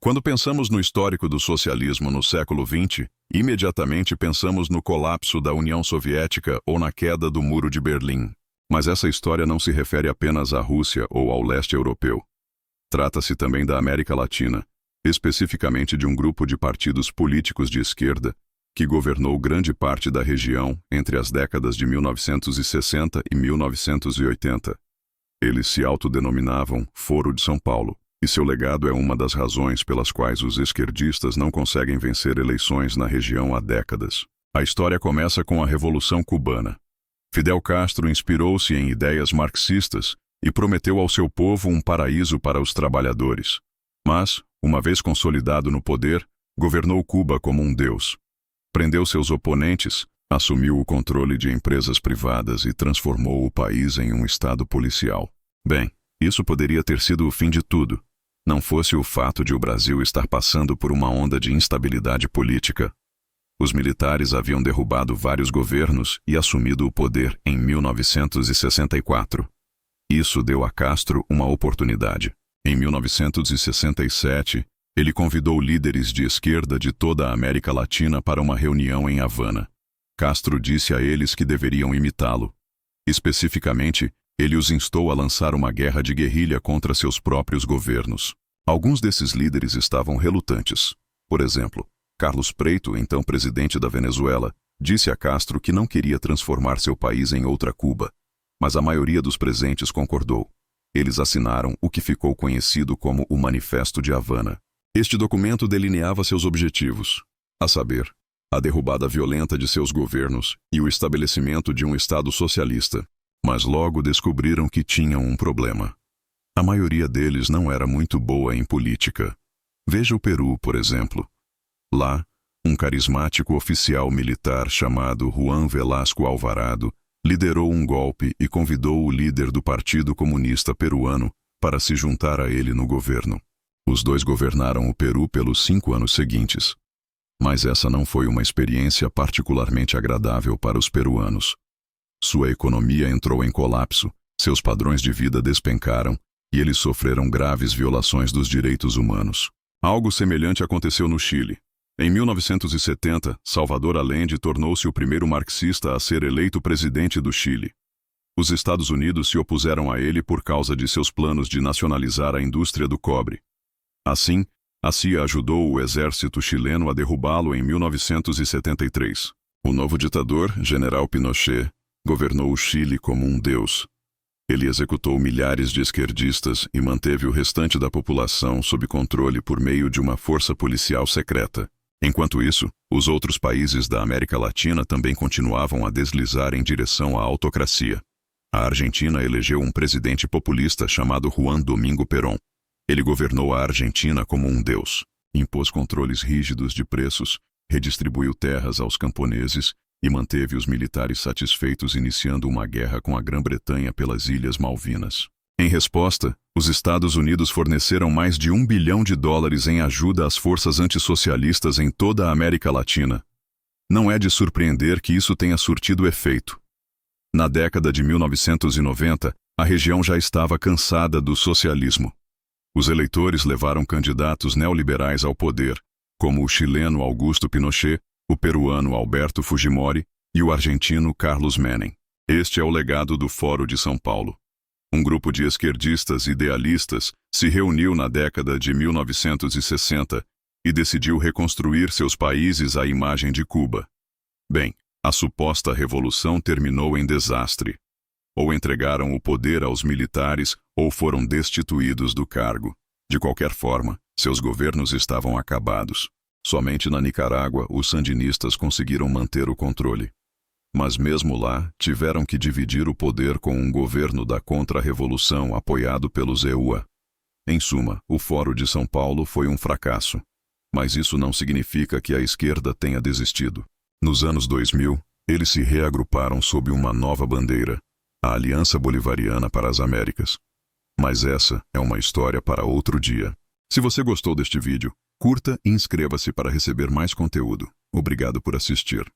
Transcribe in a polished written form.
Quando pensamos no histórico do socialismo no século XX, imediatamente pensamos no colapso da União Soviética ou na queda do Muro de Berlim. Mas essa história não se refere apenas à Rússia ou ao leste europeu. Trata-se também da América Latina, especificamente de um grupo de partidos políticos de esquerda que governou grande parte da região entre as décadas de 1960 e 1980. Eles se autodenominavam Foro de São Paulo, e seu legado é uma das razões pelas quais os esquerdistas não conseguem vencer eleições na região há décadas. A história começa com a Revolução Cubana. Fidel Castro inspirou-se em ideias marxistas e prometeu ao seu povo um paraíso para os trabalhadores. Mas, uma vez consolidado no poder, governou Cuba como um deus. Prendeu seus oponentes, assumiu o controle de empresas privadas e transformou o país em um estado policial. Bem, isso poderia ter sido o fim de tudo, não fosse o fato de o Brasil estar passando por uma onda de instabilidade política. Os militares haviam derrubado vários governos e assumido o poder em 1964. Isso deu a Castro uma oportunidade. Em 1967, ele convidou líderes de esquerda de toda a América Latina para uma reunião em Havana. Castro disse a eles que deveriam imitá-lo. Especificamente, ele os instou a lançar uma guerra de guerrilha contra seus próprios governos. Alguns desses líderes estavam relutantes. Por exemplo, Carlos Preito, então presidente da Venezuela, disse a Castro que não queria transformar seu país em outra Cuba, mas a maioria dos presentes concordou. Eles assinaram o que ficou conhecido como o Manifesto de Havana. Este documento delineava seus objetivos, a saber, a derrubada violenta de seus governos e o estabelecimento de um Estado socialista. Mas logo descobriram que tinham um problema. A maioria deles não era muito boa em política. Veja o Peru, por exemplo. Lá, um carismático oficial militar chamado Juan Velasco Alvarado liderou um golpe e convidou o líder do Partido Comunista Peruano para se juntar a ele no governo. Os dois governaram o Peru pelos 5 anos seguintes. Mas essa não foi uma experiência particularmente agradável para os peruanos. Sua economia entrou em colapso, seus padrões de vida despencaram e eles sofreram graves violações dos direitos humanos. Algo semelhante aconteceu no Chile. Em 1970, Salvador Allende tornou-se o primeiro marxista a ser eleito presidente do Chile. Os Estados Unidos se opuseram a ele por causa de seus planos de nacionalizar a indústria do cobre. Assim, a CIA ajudou o exército chileno a derrubá-lo em 1973. O novo ditador, General Pinochet, governou o Chile como um deus. Ele executou milhares de esquerdistas e manteve o restante da população sob controle por meio de uma força policial secreta. Enquanto isso, os outros países da América Latina também continuavam a deslizar em direção à autocracia. A Argentina elegeu um presidente populista chamado Juan Domingo Perón. Ele governou a Argentina como um deus, impôs controles rígidos de preços, redistribuiu terras aos camponeses e manteve os militares satisfeitos iniciando uma guerra com a Grã-Bretanha pelas Ilhas Malvinas. Em resposta, os Estados Unidos forneceram mais de $1 bilhão em ajuda às forças antissocialistas em toda a América Latina. Não é de surpreender que isso tenha surtido efeito. Na década de 1990, a região já estava cansada do socialismo. Os eleitores levaram candidatos neoliberais ao poder, como o chileno Augusto Pinochet, o peruano Alberto Fujimori e o argentino Carlos Menem. Este é o legado do Foro de São Paulo. Um grupo de esquerdistas idealistas se reuniu na década de 1960 e decidiu reconstruir seus países à imagem de Cuba. Bem, a suposta revolução terminou em desastre. Ou entregaram o poder aos militares ou foram destituídos do cargo. De qualquer forma, seus governos estavam acabados. Somente na Nicarágua, os sandinistas conseguiram manter o controle. Mas mesmo lá, tiveram que dividir o poder com um governo da contra-revolução apoiado pelos EUA. Em suma, o Foro de São Paulo foi um fracasso. Mas isso não significa que a esquerda tenha desistido. Nos anos 2000, eles se reagruparam sob uma nova bandeira, a Aliança Bolivariana para as Américas. Mas essa é uma história para outro dia. Se você gostou deste vídeo, curta e inscreva-se para receber mais conteúdo. Obrigado por assistir.